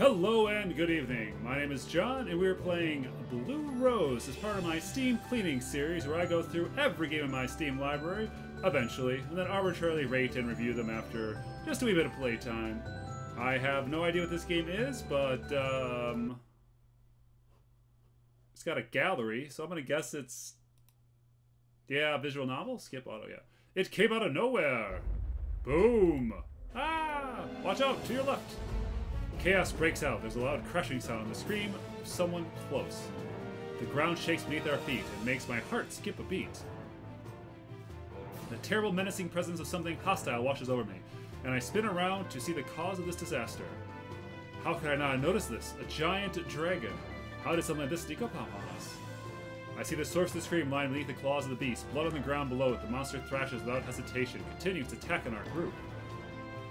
Hello and good evening. My name is John, and we're playing Blue Rose as part of my Steam cleaning series where I go through every game in my Steam library, eventually, and then arbitrarily rate and review them after just a wee bit of playtime. I have no idea what this game is, but it's got a gallery, so I'm gonna guess it's... yeah, visual novel? Skip auto, yeah. It came out of nowhere! Boom! Ah! Watch out, to your left! Chaos breaks out. There's a loud crashing sound and the scream of someone close. The ground shakes beneath our feet and makes my heart skip a beat. The terrible menacing presence of something hostile washes over me, and I spin around to see the cause of this disaster. How could I not notice this? A giant dragon. How did something like this sneak up on us? I see the source of the scream lying beneath the claws of the beast. Blood on the ground below it. The monster thrashes without hesitation, continues its attack on our group.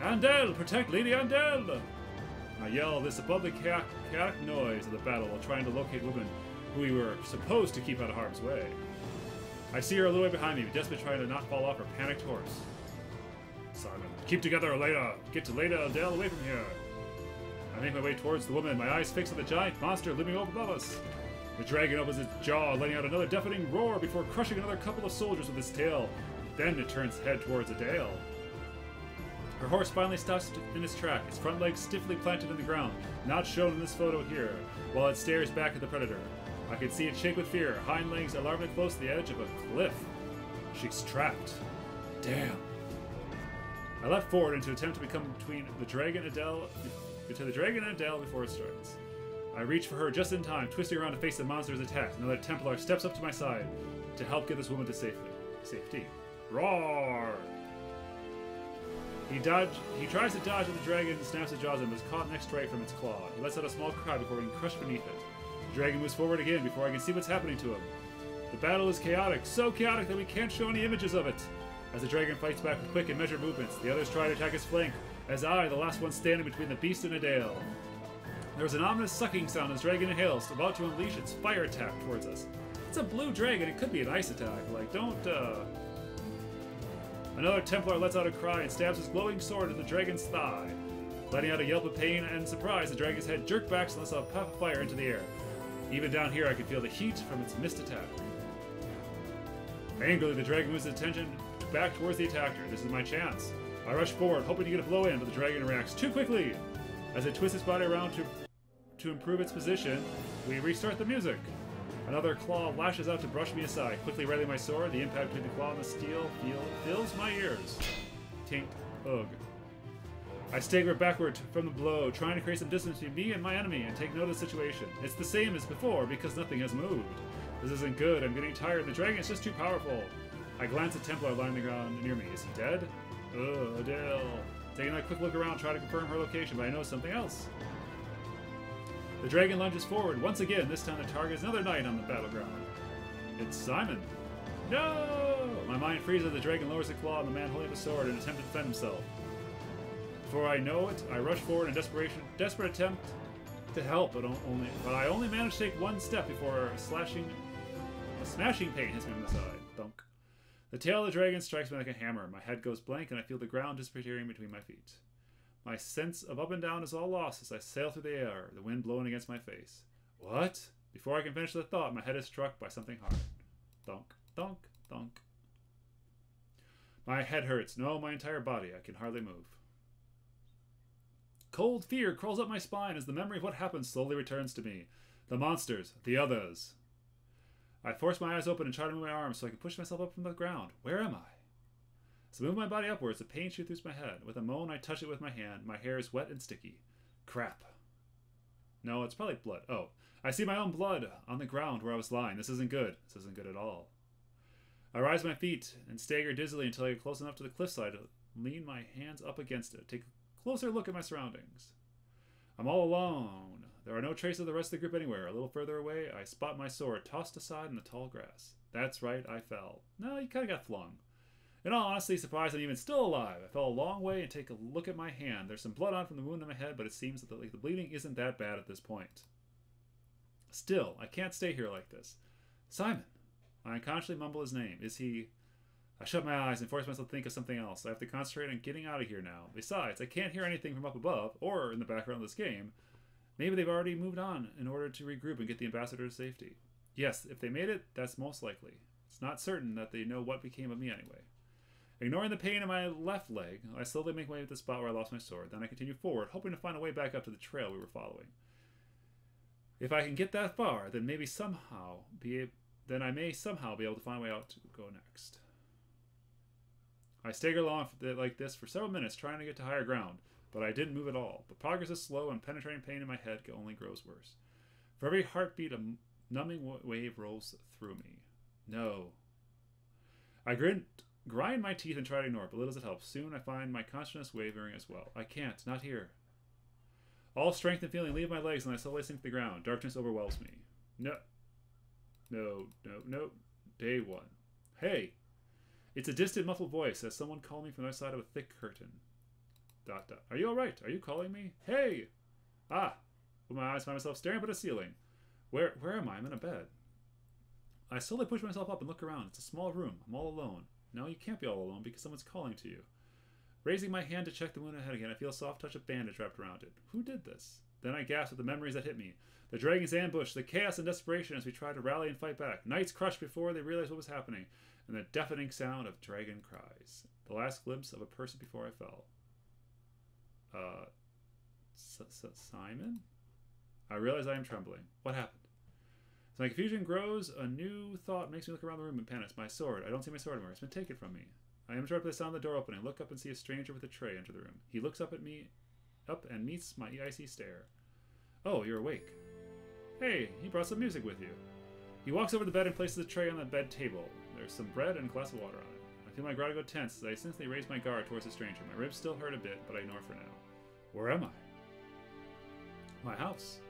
Andel! Protect Lady Andel! I yell this above the chaotic noise of the battle while trying to locate women who we were supposed to keep out of harm's way. I see her a little way behind me, desperately trying to not fall off her panicked horse. Simon, keep together, Lena! Get to Lena Adele away from here! I make my way towards the woman, my eyes fixed on the giant monster looming over above us. The dragon opens its jaw, letting out another deafening roar before crushing another couple of soldiers with its tail. Then it turns head towards Adele. Her horse finally stops in its track, its front legs stiffly planted in the ground, not shown in this photo here, while it stares back at the predator. I can see it shake with fear, hind legs alarmingly close to the edge of a cliff. She's trapped. Damn. I leapt forward into an attempt to become between the dragon and Adele before it strikes. I reach for her just in time, twisting around to face the monster's attack. Another Templar steps up to my side to help get this woman to safety. Roar! He tries to dodge at the dragon and snaps his jaws and is caught next straight from its claw. He lets out a small cry before being crushed beneath it. The dragon moves forward again before I can see what's happening to him. The battle is chaotic, so chaotic that we can't show any images of it. As the dragon fights back with quick and measured movements, the others try to attack his flank, as I, the last one standing between the beast and Adele. There was an ominous sucking sound as the dragon inhales, about to unleash its fire attack towards us. It's a blue dragon, it could be an ice attack. Like, don't, Another Templar lets out a cry and stabs his glowing sword at the dragon's thigh. Letting out a yelp of pain and surprise, the dragon's head jerked back and lets out a puff of fire into the air. Even down here, I can feel the heat from its missed attack. Angrily, the dragon moves its attention back towards the attacker. This is my chance. I rush forward, hoping to get a blow in, but the dragon reacts too quickly. As it twists its body around to improve its position, we restart the music. Another claw lashes out to brush me aside. Quickly readying my sword, the impact between the claw and the steel fills my ears. Tink. Ugh. I stagger backward from the blow, trying to create some distance between me and my enemy and take note of the situation. It's the same as before because nothing has moved. This isn't good. I'm getting tired. The dragon is just too powerful. I glance at Templar lying on the ground near me. Is he dead? Ugh, Adele. Taking a quick look around, trying to confirm her location, but I know something else. The dragon lunges forward once again. This time the target is another knight on the battleground. It's Simon. No! My mind freezes. The dragon lowers the claw on the man holding the sword in an attempt to defend himself. Before I know it, I rush forward in desperate attempt to help, but I only manage to take one step before a smashing pain hits me on the side. Thunk. The tail of the dragon strikes me like a hammer. My head goes blank, and I feel the ground disappearing between my feet. My sense of up and down is all lost as I sail through the air, the wind blowing against my face. What? Before I can finish the thought, my head is struck by something hard. Thunk, thunk, thunk. My head hurts. No, my entire body. I can hardly move. Cold fear crawls up my spine as the memory of what happened slowly returns to me. The monsters. The others. I force my eyes open and try to move my arms so I can push myself up from the ground. Where am I? As I move my body upwards, the pain shoots through my head. With a moan, I touch it with my hand. My hair is wet and sticky. Crap. No, it's probably blood. Oh, I see my own blood on the ground where I was lying. This isn't good. This isn't good at all. I rise to my feet and stagger dizzily until I get close enough to the cliffside to lean my hands up against it. Take a closer look at my surroundings. I'm all alone. There are no traces of the rest of the group anywhere. A little further away, I spot my sword tossed aside in the tall grass. That's right, I fell. No, you kind of got flung. In all honesty, surprised I'm even still alive. I fell a long way and take a look at my hand. There's some blood on from the wound in my head, but it seems that the bleeding isn't that bad at this point. Still, I can't stay here like this. Simon. I unconsciously mumble his name. Is he... I shut my eyes and force myself to think of something else. I have to concentrate on getting out of here now. Besides, I can't hear anything from up above, or in the background of this game, Maybe they've already moved on in order to regroup and get the ambassador to safety. Yes, if they made it, that's most likely. It's not certain that they know what became of me anyway. Ignoring the pain in my left leg, I slowly make my way to the spot where I lost my sword. Then I continue forward, hoping to find a way back up to the trail we were following. If I can get that far, then maybe then I may somehow be able to find a way out to go next. I stagger along like this for several minutes, trying to get to higher ground, but I didn't move at all. But progress is slow, and penetrating pain in my head only grows worse. For every heartbeat, a numbing wave rolls through me. No. I grind my teeth and try to ignore it, but little as it helps. Soon I find my consciousness wavering as well. I can't, not here. All strength and feeling leave my legs, and I slowly sink to the ground. Darkness overwhelms me. No. Day 1. Hey! It's a distant, muffled voice as someone called me from the other side of a thick curtain. ... Are you alright? Are you calling me? Hey! Ah! With my eyes, find myself staring up at a ceiling. Where am I? I'm in a bed. I slowly push myself up and look around. It's a small room. I'm all alone. No, you can't be all alone because someone's calling to you. Raising my hand to check the wound ahead again, I feel a soft touch of bandage wrapped around it. Who did this? Then I gasp at the memories that hit me. The dragon's ambush, the chaos and desperation as we tried to rally and fight back. Knights crushed before they realized what was happening, and the deafening sound of dragon cries. The last glimpse of a person before I fell. Simon? I realize I am trembling. What happened? As my confusion grows, a new thought makes me look around the room and panic. My sword. I don't see my sword anywhere. It's been taken from me. I am interrupted by the sound of the door opening. I look up and see a stranger with a tray enter the room. He looks up and meets my icy stare. Oh, you're awake. Hey, he brought some music with you. He walks over to the bed and places the tray on the bed table. There's some bread and a glass of water on it. I feel my ground go tense as I instantly raise my guard towards the stranger. My ribs still hurt a bit, but I ignore for now. Where am I? My house.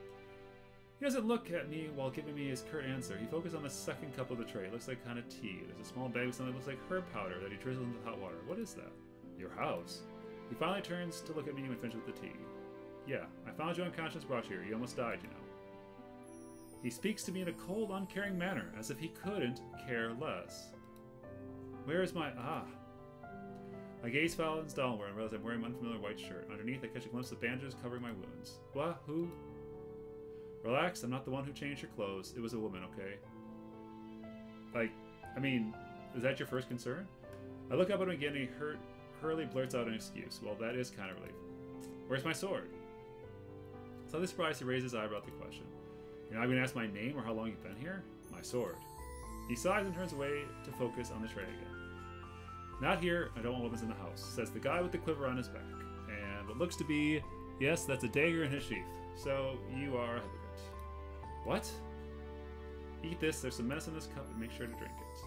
He doesn't look at me while giving me his curt answer. He focuses on the second cup of the tray. It looks like kind of tea. There's a small bag with something that looks like herb powder that he drizzles into hot water. What is that? Your house. He finally turns to look at me when finished with the tea. Yeah, I found you unconscious, brought you here. You almost died, you know. He speaks to me in a cold, uncaring manner, as if he couldn't care less. Where is my... My gaze falls downward and realize I'm wearing an unfamiliar white shirt. Underneath, I catch a glimpse of bandages covering my wounds. What? Who? Relax, I'm not the one who changed your clothes. It was a woman, okay? Is that your first concern? I look up at him again and he hurriedly blurts out an excuse. Well, that is kind of relief. Where's my sword? Slightly surprised, he raises his eyebrow at the question. You're not going to ask my name or how long you've been here? My sword. He sighs and turns away to focus on the tray again. Not here, I don't want weapons in the house, says the guy with the quiver on his back. And what looks to be, yes, that's a dagger in his sheath. So, you are a hypocrite. What? Eat this, there's some medicine in this cup, and make sure to drink it.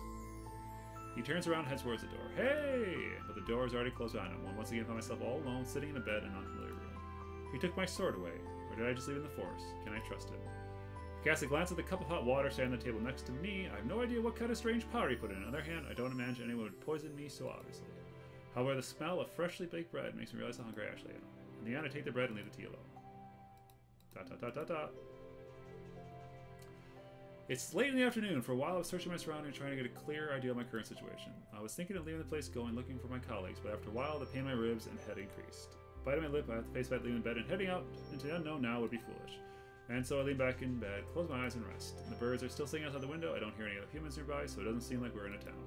He turns around and heads towards the door. Hey! But the door is already closed behind him, and once again I find myself all alone, sitting in a bed in an unfamiliar room. He took my sword away, or did I just leave it in the forest? Can I trust him? I cast a glance at the cup of hot water standing on the table next to me. I have no idea what kind of strange powder he put in. On the other hand, I don't imagine anyone would poison me so obviously. However, the smell of freshly baked bread makes me realize how hungry I actually am. In the end, I take the bread and leave the tea alone. It's late in the afternoon. For a while I was searching my surroundings, trying to get a clear idea of my current situation. I was thinking of leaving the place, looking for my colleagues, but after a while the pain in my ribs and head increased. Biting my lip, I have to face back leaving the bed, and heading out into the unknown now would be foolish. And so I lean back in bed, close my eyes and rest. The birds are still singing outside the window. I don't hear any other humans nearby, so it doesn't seem like we're in a town.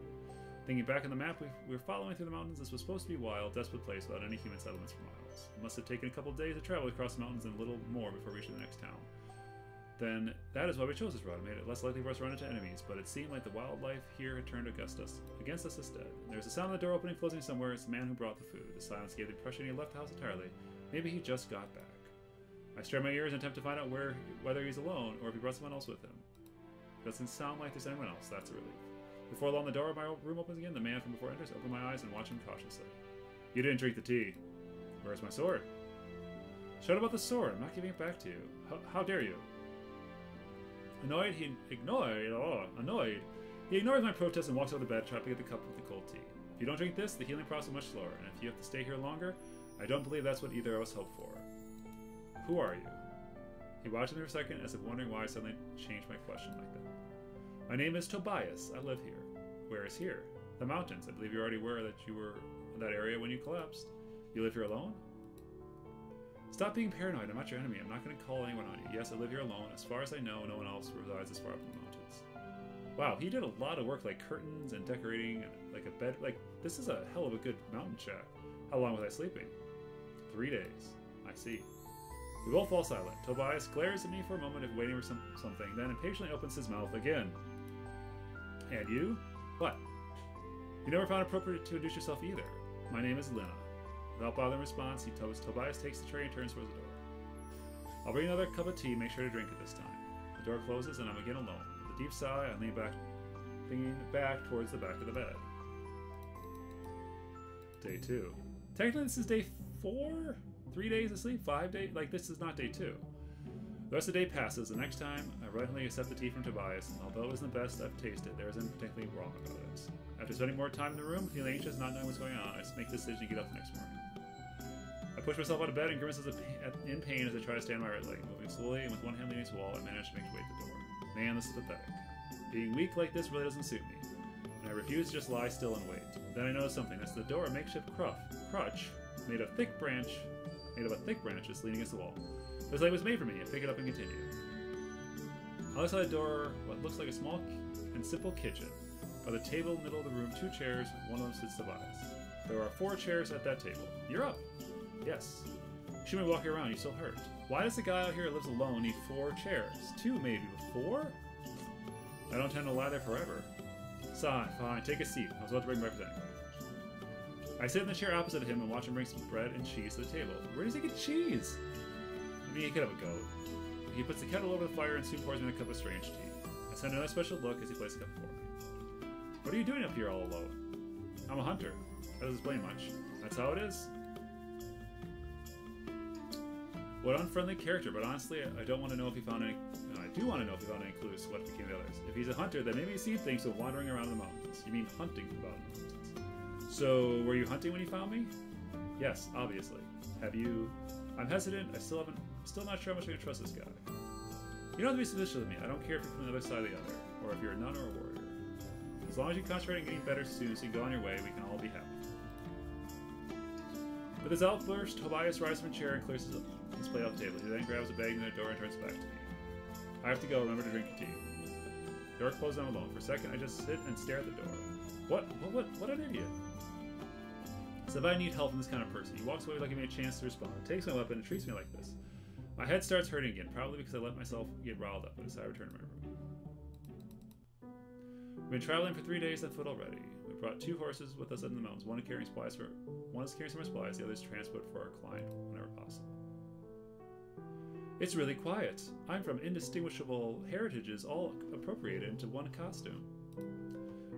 Thinking back on the map, we were following through the mountains. This was supposed to be a wild, desperate place without any human settlements for miles. It must have taken a couple of days to travel across the mountains and a little more before reaching the next town. Then that is why we chose this route. It made it less likely for us to run into enemies, but it seemed like the wildlife here had turned against us instead. There was a sound of the door opening, closing somewhere. It's the man who brought the food. The silence gave the impression he had left the house entirely. Maybe he just got back. I stare my ears and attempt to find out whether he's alone or if he brought someone else with him. It doesn't sound like there's anyone else. That's a relief. Before long, the door of my room opens again. The man from before enters. I open my eyes and watch him cautiously. You didn't drink the tea. Where's my sword? Shut up about the sword. I'm not giving it back to you. How dare you? Annoyed, he ignores my protest and walks over the bed, trying to get the cup with the cold tea. If you don't drink this, the healing process is much slower, and if you have to stay here longer, I don't believe that's what either of us hoped for. Who are you? He watched me for a second, as if wondering why I suddenly changed my question like that. My name is Tobias. I live here. Where is here? The mountains. I believe you're already aware that you were in that area when you collapsed. You live here alone? Stop being paranoid. I'm not your enemy. I'm not going to call anyone on you. Yes, I live here alone. As far as I know, no one else resides this far up in the mountains. Wow, he did a lot of work, like curtains and decorating, and like a bed. Like, this is a hell of a good mountain shack. How long was I sleeping? 3 days. I see. We both fall silent. Tobias glares at me for a moment, if waiting for something, then impatiently opens his mouth again. And you? What? You never found it appropriate to introduce yourself either. My name is Lena. Without bothering response, Tobias takes the tray and turns towards the door. I'll bring another cup of tea, make sure to drink it this time. The door closes and I'm again alone. With a deep sigh, I lean back towards the back of the bed. Day 2. Technically this is day 4? 3 days of sleep? 5 days? Like, this is not day 2. The rest of the day passes. The next time, I reluctantly accept the tea from Tobias, and although it wasn't the best I've tasted, there isn't particularly wrong about it. After spending more time in the room, feeling anxious, not knowing what's going on, I just make the decision to get up the next morning. I push myself out of bed and grimace in pain as I try to stand on my right leg. Moving slowly and with one hand leaning against the wall, I manage to make my way to the door. Man, this is pathetic. Being weak like this really doesn't suit me, and I refuse to just lie still and wait. Then I notice something. That's the door, a makeshift crutch made of a thick branch just leaning against the wall. This like was made for me. I pick it up and continue. Outside the door, what looks like a small and simple kitchen. By the table in the middle of the room, 2 chairs, one of them sits Tobias. There are 4 chairs at that table. You're up. Yes. You should be walking around, you still hurt. Why does the guy out here who lives alone need 4 chairs? 2 maybe, but 4? I don't tend to lie there forever. Fine, take a seat. I was about to bring breakfast anyway. I sit in the chair opposite of him and watch him bring some bread and cheese to the table. Where does he get cheese? I mean, he could have a goat. He puts the kettle over the fire and soon pours me a cup of strange tea. I send another special look as he places a cup before me. What are you doing up here all alone? I'm a hunter. That doesn't explain much. That's how it is. What unfriendly character, but honestly, I don't want to know if he found any... I do want to know if he found any clues to what became of the others. If he's a hunter, then maybe he's seen things of wandering around the mountains. You mean hunting about the mountains. So, were you hunting when you found me? Yes, obviously. Have you... I'm hesitant. Still not sure how much I can trust this guy. You don't have to be suspicious of me. I don't care if you're from the other side of the other, or if you're a nun or a warrior. As long as you concentrate on getting better soon so you can go on your way, we can all be happy. With his outburst, Tobias rises from a chair and clears his plate off the table. He then grabs a bag near the door and turns back to me. I have to go. Remember to drink your tea. The door closes and I'm alone. For a second, I just sit and stare at the door. What an idiot. So if I need help from this kind of person, he walks away without giving me a chance to respond, takes my weapon, and treats me like this. My head starts hurting again, probably because I let myself get riled up, but I decide to return to my room. We've been traveling for 3 days on foot already. We brought 2 horses with us in the mountains. One is carrying some supplies, the other is transport for our client whenever possible. It's really quiet. I'm from indistinguishable heritages, all appropriated into one costume.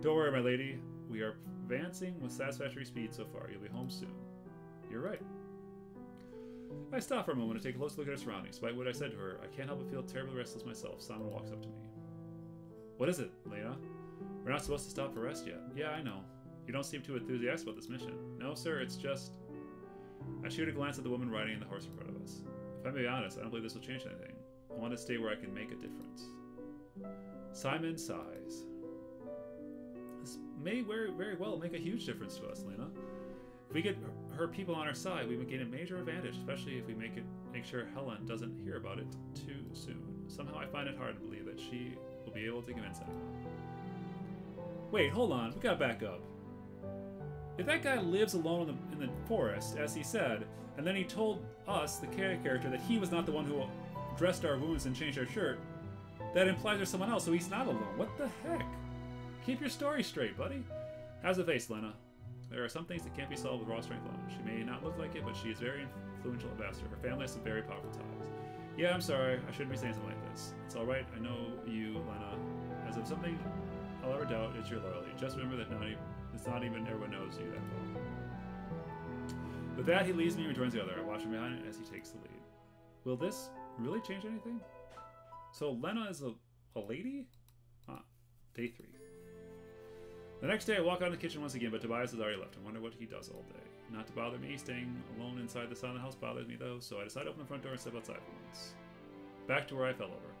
Don't worry, my lady. We are advancing with satisfactory speed so far. You'll be home soon. You're right. I stop for a moment to take a close look at our surroundings. Despite what I said to her, I can't help but feel terribly restless myself. Simon walks up to me. What is it, Lena? We're not supposed to stop for rest yet. Yeah, I know. You don't seem too enthusiastic about this mission. No, sir, it's just... I shoot a glance at the woman riding the horse in front of us. If I'm being honest, I don't believe this will change anything. I want to stay where I can make a difference. Simon sighs. This may very well make a huge difference to us, Lena. If we get her people on our side, we would gain a major advantage, especially if we make sure Helen doesn't hear about it too soon. Somehow I find it hard to believe that she will be able to convince anyone. Wait, hold on. We gotta back up. If that guy lives alone in the forest, as he said, and then he told us, the character, that he was not the one who dressed our wounds and changed our shirt, that implies there's someone else, so he's not alone. What the heck? Keep your story straight, buddy. How's the face, Lena? There are some things that can't be solved with raw strength alone. She may not look like it, but she is very influential ambassador. Her family has some very powerful ties. Yeah, I'm sorry. I shouldn't be saying something like this. It's alright. I know you, Lena. As if something I'll ever doubt, it's your loyalty. Just remember that it's not even everyone knows you that well. With that, he leaves me and joins the other. I watch him behind as he takes the lead. Will this really change anything? So Lena is a lady? Day 3. The next day, I walk out in the kitchen once again, but Tobias has already left. I wonder what he does all day. Not to bother me, staying alone inside the silent house bothers me though, so I decide to open the front door and step outside for once. Back to where I fell over.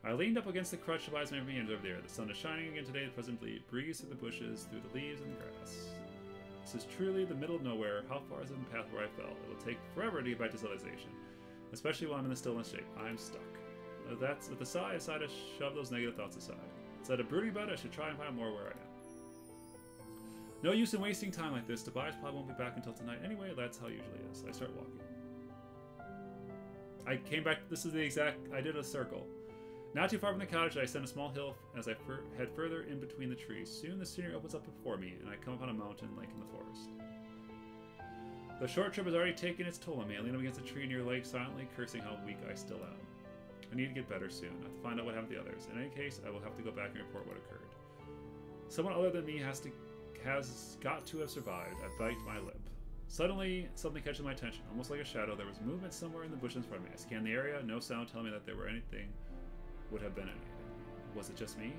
I leaned up against the crutch Tobias made me and over there. The sun is shining again today, the pleasant breeze through the bushes, through the leaves and the grass. This is truly the middle of nowhere. How far is it in the path where I fell? It will take forever to get back to civilization. Especially when I'm in the stillness shape. I'm stuck. That's with the sigh, I decided to shove those negative thoughts aside. Instead of brooding about it, I should try and find more where I am. No use in wasting time like this. Tobias probably won't be back until tonight. Anyway, that's how it usually is. I start walking. I came back. This is the exact. I did a circle. Not too far from the cottage, I ascend a small hill as I head further in between the trees. Soon the scenery opens up before me, and I come upon a mountain lake in the forest. The short trip has already taken its toll on me. I lean up against a tree near the lake, silently cursing how weak I still am. I need to get better soon. I have to find out what happened to the others. In any case, I will have to go back and report what occurred. Someone other than me has got to have survived. I bite my lip. Suddenly, something catches my attention. Almost like a shadow, there was movement somewhere in the bushes in front of me. I scanned the area, no sound telling me that there were anything, would have been anything. Was it just me?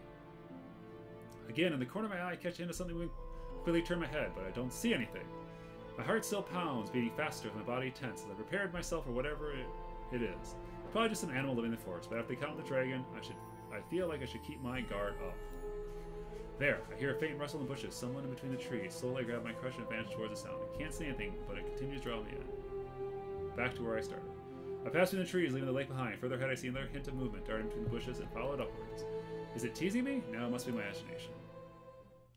Again, in the corner of my eye, I catch into something moving. Quickly turn my head, but I don't see anything. My heart still pounds, beating faster with my body tense as I prepared myself for whatever it is. Probably just some animal living in the forest, but after they count the dragon, I feel like I should keep my guard up. There, I hear a faint rustle in the bushes, someone in between the trees. Slowly I grab my crutch and advance towards the sound. I can't see anything, but it continues to draw me in. Back to where I started. I pass through the trees, leaving the lake behind. Further ahead, I see another hint of movement darting between the bushes and follow it upwards. Is it teasing me? No, it must be my imagination.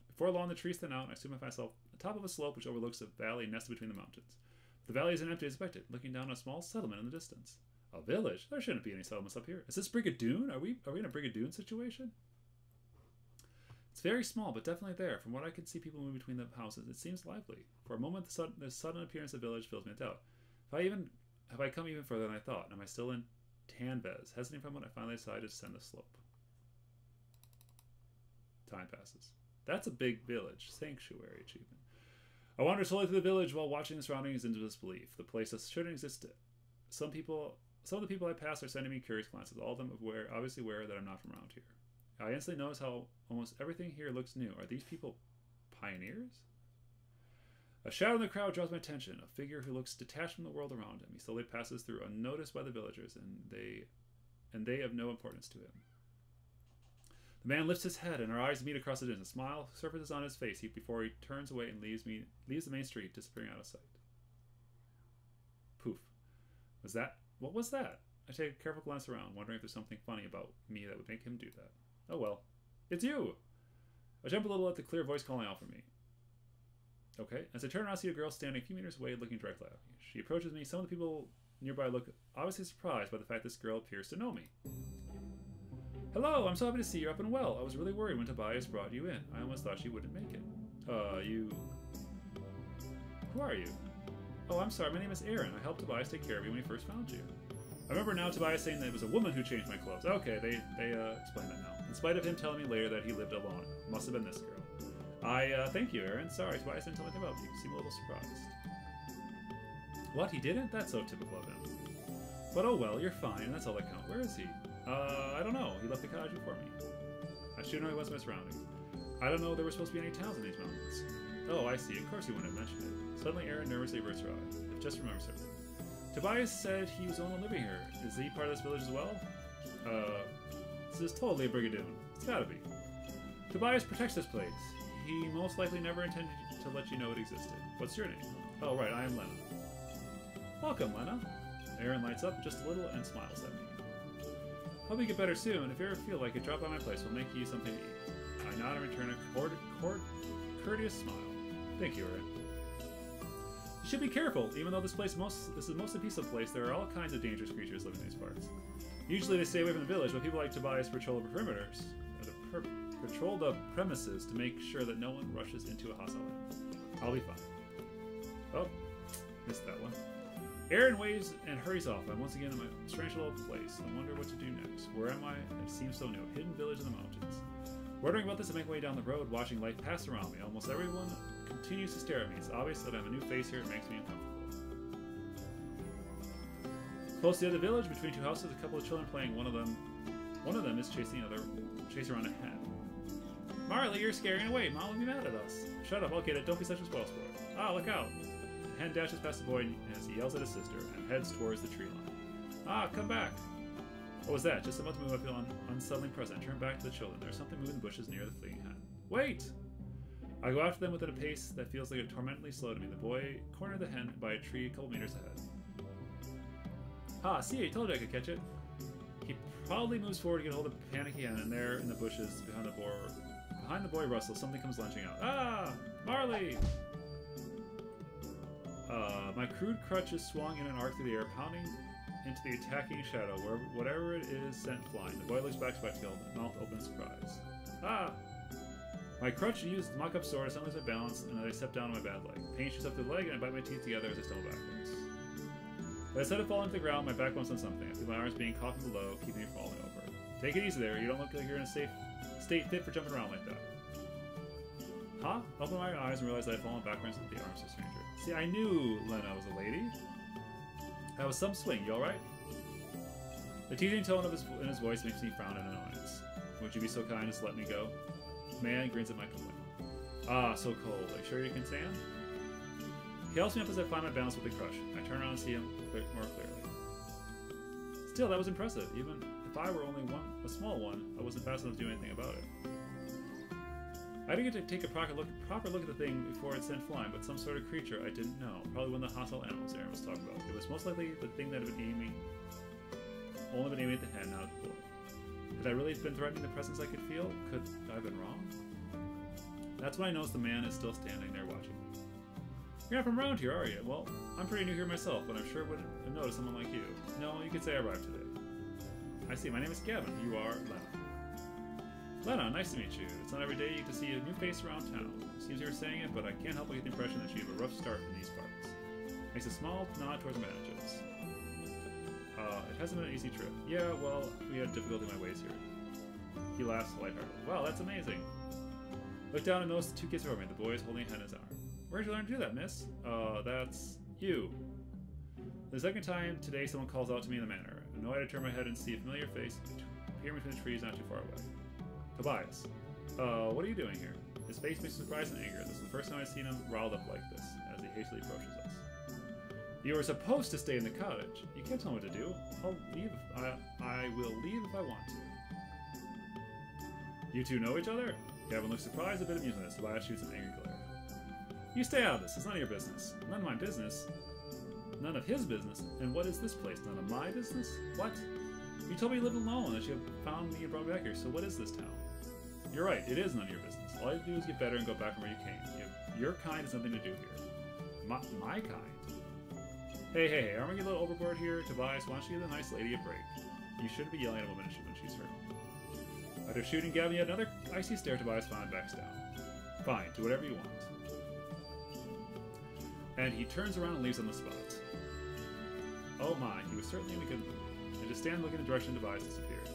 Before long, the trees thin out, and I soon find myself at the top of a slope which overlooks a valley nested between the mountains. The valley isn't empty as expected, looking down on a small settlement in the distance. A village? There shouldn't be any settlements up here. Is this Brigadoon? Are we in a Brigadoon situation? It's very small, but definitely there. From what I can see people move between the houses, it seems lively. For a moment, the sudden appearance of the village fills me with doubt. Have I come even further than I thought? Am I still in Tanvez? Hesitating from when I finally decided to descend the slope. Time passes. That's a big village. Sanctuary achievement. I wander slowly through the village while watching the surroundings in disbelief. The place shouldn't exist. Some of the people I pass are sending me curious glances. All of them obviously aware that I'm not from around here. I instantly notice how almost everything here looks new. Are these people pioneers? A shadow in the crowd draws my attention. A figure who looks detached from the world around him. He slowly passes through unnoticed by the villagers, and they have no importance to him. The man lifts his head, and our eyes meet across the distance. A smile surfaces on his face before he turns away and leaves the main street, disappearing out of sight. Poof. What was that? I take a careful glance around, wondering if there's something funny about me that would make him do that. Oh well. It's you! I jump a little at the clear voice calling out for me. Okay. As I turn around, I see a girl standing a few meters away, looking directly at me. She approaches me. Some of the people nearby look obviously surprised by the fact this girl appears to know me. Hello, I'm so happy to see you're up and well. I was really worried when Tobias brought you in. I almost thought you wouldn't make it. Who are you? Oh, I'm sorry, my name is Aaron. I helped Tobias take care of you when he first found you. I remember now Tobias saying that it was a woman who changed my clothes. Okay, they explain that now. In spite of him telling me later that he lived alone. Must have been this girl. Thank you, Aaron. Sorry, Tobias didn't tell me anything about you. You seem a little surprised. What, he didn't? That's so typical of him. But oh well, you're fine, and that's all that counts. Where is he? I don't know. He left the cottage before me. I should know he was my surroundings. I don't know there were supposed to be any towns in these mountains. Oh, I see. Of course he wouldn't have mentioned it. Suddenly, Aaron nervously averts her eye. If just remembers everything. Tobias said he was the only one living here. Is he part of this village as well? This is totally a Brigadoon. It's gotta be. Tobias protects this place. He most likely never intended to let you know it existed. What's your name? Oh, right, I am Lena. Welcome, Lena. Aaron lights up just a little and smiles at me. Hope you get better soon. If you ever feel like it, drop by my place. We'll make you something to eat. I nod and return a courteous smile. Thank you, Aaron. You should be careful. Even though this is mostly a peaceful place, there are all kinds of dangerous creatures living in these parts. Usually they stay away from the village, but people like Tobias patrol the perimeters. Patrol the premises to make sure that no one rushes into a hostile enemy. I'll be fine. Oh, missed that one. Aaron waves and hurries off. I'm once again in my strange little place. I wonder what to do next. Where am I? It seems so new. Hidden village in the mountains. Wondering about this, I make my way down the road, watching life pass around me. Almost everyone continues to stare at me. It's obvious that I have a new face here. It makes me uncomfortable. Close to the other village, between two houses, a couple of children playing. One of them is chasing around a hen. Marley, you're scaring away. Mom will be mad at us. Shut up, I'll get it. Don't be such a spoilsport. Ah, look out. The hen dashes past the boy as he yells at his sister and heads towards the tree line. Ah, come back. What was that? Just about to move, I feel unsettling present. I turn back to the children. There's something moving in the bushes near the fleeing hen. Wait! I go after them with a pace that feels like a tormentally slow to me. The boy cornered the hen by a tree a couple meters ahead. Ah, see, I told you I could catch it. He proudly moves forward to get hold of Panicky Hen, and there in the bushes behind the boy Russell, something comes lunching out. Ah! Marley! My crude crutches swung in an arc through the air, pounding into the attacking shadow, where whatever it is sent flying. The boy looks back spectacled, mouth open in surprise. Ah! My crutch used the mock-up sword, suddenly loses my balance, and I step down on my bad leg. Pain shoots up to the leg, and I bite my teeth together as I stumble backwards. But instead of falling to the ground, my back bumps on something. I feel my arms being caught from below, keeping me from falling over. Take it easy there. You don't look like you're in a state fit for jumping around like that. Huh? Open my eyes and realize that I've fallen backwards into the arms of a stranger. See, I knew Lena was a lady. That was some swing. You alright? The teasing tone in his voice makes me frown in annoyance. Would you be so kind as to let me go? The man grins at my complaint. Ah, so cold. Are you sure you can stand? He helps me up as I find my balance with the crush. I turn around and see him more clearly. Still, that was impressive. Even if I were only a small one, I wasn't fast enough to do anything about it. I didn't get to take a proper look at the thing before it sent flying, but some sort of creature I didn't know. Probably one of the hostile animals Aaron was talking about. It was most likely the thing that had been only been aiming at the hen, not at the boy. Had I really been threatening the presence I could feel? Could I have been wrong? That's when I noticed the man is still standing there watching me. You're not from around here, are you? Well, I'm pretty new here myself, but I'm sure wouldn't have noticed someone like you. No, you could say I arrived today. I see, my name is Gavin. You are Lena. Lena, nice to meet you. It's not every day you get to see a new face around town. Seems you're saying it, but I can't help but get the impression that you have a rough start in these parts. Makes a small nod towards the managers. It hasn't been an easy trip. Yeah, well, we had difficulty in my ways here. He laughs lightheartedly. Wow, that's amazing. Look down and notice the two kids over me. The boy is holding a hen in his arm. Where'd you learn to do that, miss? That's you. The second time today someone calls out to me in the manor. Annoyed, I turn my head and see a familiar face appear between the trees not too far away. Tobias. What are you doing here? His face makes surprise and anger. This is the first time I've seen him riled up like this, as he hastily approaches us. You were supposed to stay in the cottage. You can't tell me what to do. I'll leave I will leave if I want to. You two know each other? Gavin looks surprised, a bit amused at this. Tobias shoots an angry glare. You stay out of this. It's none of your business. None of my business? None of his business? And what is this place? None of my business? What? You told me you lived alone, that you have found me and brought me back here, so what is this town? You're right, it is none of your business. All you have to do is get better and go back from where you came. Your kind has nothing to do here. My kind? Hey, aren't we getting a little overboard here? Tobias, why don't you give the nice lady a break? You shouldn't be yelling at a woman when she's hurt. After shooting Gavin yet another icy stare, Tobias finally backs down. Fine, do whatever you want. And he turns around and leaves on the spot. Oh my, he was certainly in a good mood. And just stand looking in the direction Tobias disappeared.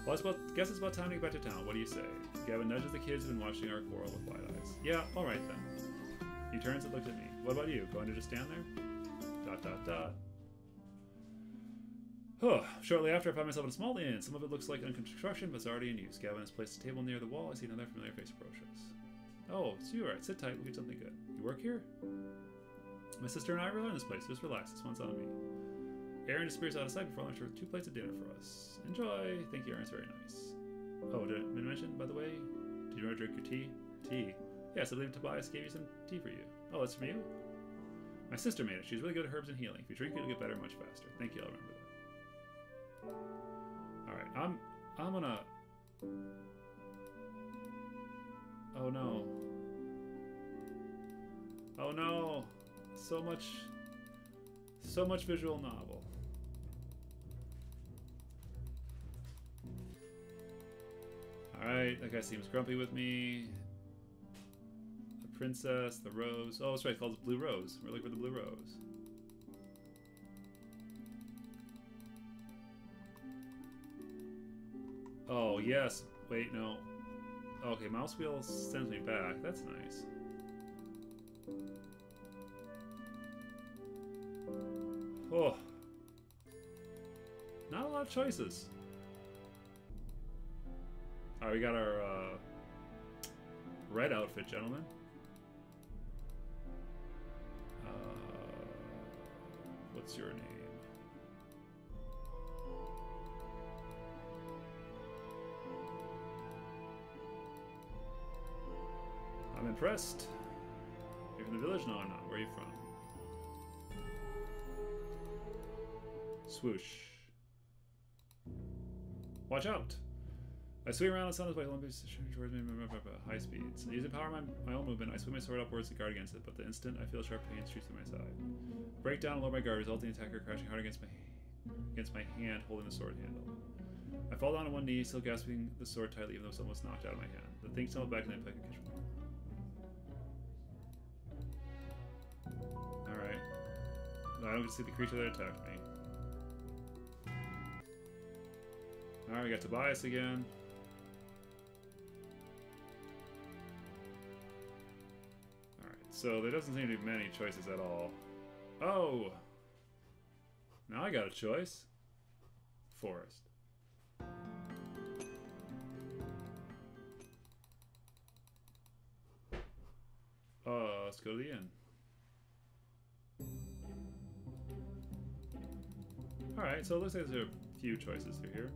Well, guess it's about time to get back to town. What do you say? Gavin nudges the kids who've been watching our quarrel with wide eyes. Yeah, alright then. He turns and looks at me. What about you? Going to just stand there? ... Shortly after, I find myself in a small inn. Some of it looks like under construction, but it's already in use. Gavin has placed a table near the wall. I see another familiar face approach us. Oh, it's you, alright. Sit tight. We'll get something good. You work here? My sister and I really in this place. Just relax. This one's on me. Aaron disappears out of sight before lunch with 2 plates of dinner for us. Enjoy! Thank you, Aaron. It's very nice. Oh, did I mention, by the way? Did you want to drink your tea? Tea? Yes, I believe Tobias gave you some tea for you. Oh, it's from you? My sister made it. She's really good at herbs and healing. If you drink it, you'll get better much faster. Thank you, I'll remember that. Alright, I'm gonna... Oh no. Oh no! So much visual novel. Alright, that guy seems grumpy with me. The princess, the rose. Oh, that's right, it's called the Blue Rose. We're looking for the Blue Rose. Oh, yes. Wait, no. Okay, mouse wheel sends me back. That's nice. Oh. Not a lot of choices. Alright, we got our red outfit, gentlemen. What's your name? I'm impressed. You're from the village? No, I'm not. Where are you from? Swoosh. Watch out! I swing around the sun as my Olympus towards me high speeds. Using power of my own movement, I swing my sword upwards to guard against it, but the instant I feel sharp pain shoots through my side. Break down and lower my guard, resulting in the attacker crashing hard against my hand holding the sword handle. I fall down on one knee, still grasping the sword tightly, even though it's almost knocked out of my hand. The thing stumbled back and then I can catch me. Alright. I don't get to see the creature that attacked me. Alright, we got Tobias again. Alright, so there doesn't seem to be many choices at all. Oh! Now I got a choice. Forest. Let's go to the inn. Alright, so it looks like there's a few choices through here.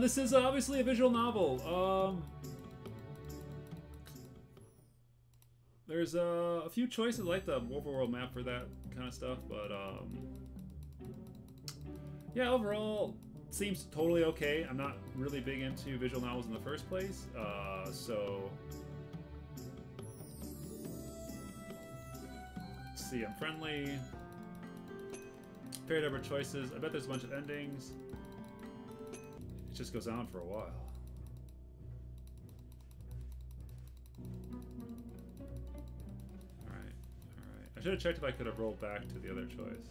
This is obviously a visual novel. There's a few choices like the overworld map for that kind of stuff, but yeah, overall seems totally okay. I'm not really big into visual novels in the first place, so let's see. I'm friendly. Paired over choices. I bet there's a bunch of endings. It just goes on for a while. Alright, alright. I should have checked if I could have rolled back to the other choice.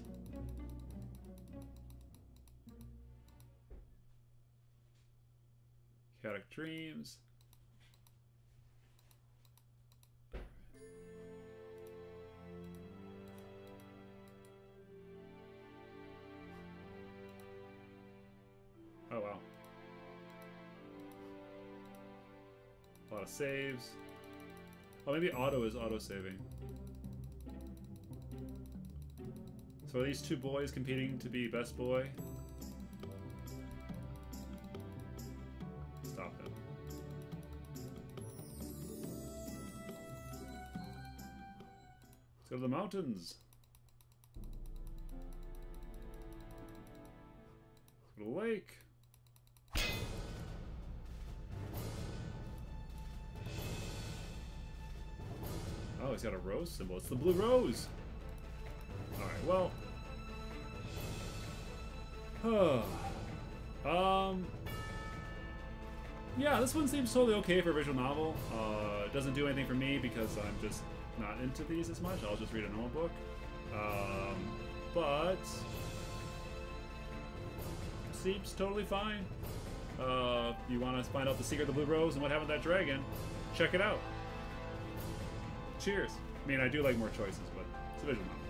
Chaotic Dreams. Oh wow. A lot of saves. Oh, maybe auto is auto-saving. So are these two boys competing to be best boy? Stop it. Let's go to the mountains. Let's go to the lake. Oh, he's got a rose symbol. It's the blue rose. Alright, well. Yeah, this one seems totally okay for a visual novel. It doesn't do anything for me because I'm just not into these as much. I'll just read a normal book. But seems totally fine. If you want to find out the secret of the blue rose and what happened to that dragon, check it out. Cheers. I mean, I do like more choices, but it's a visual novel.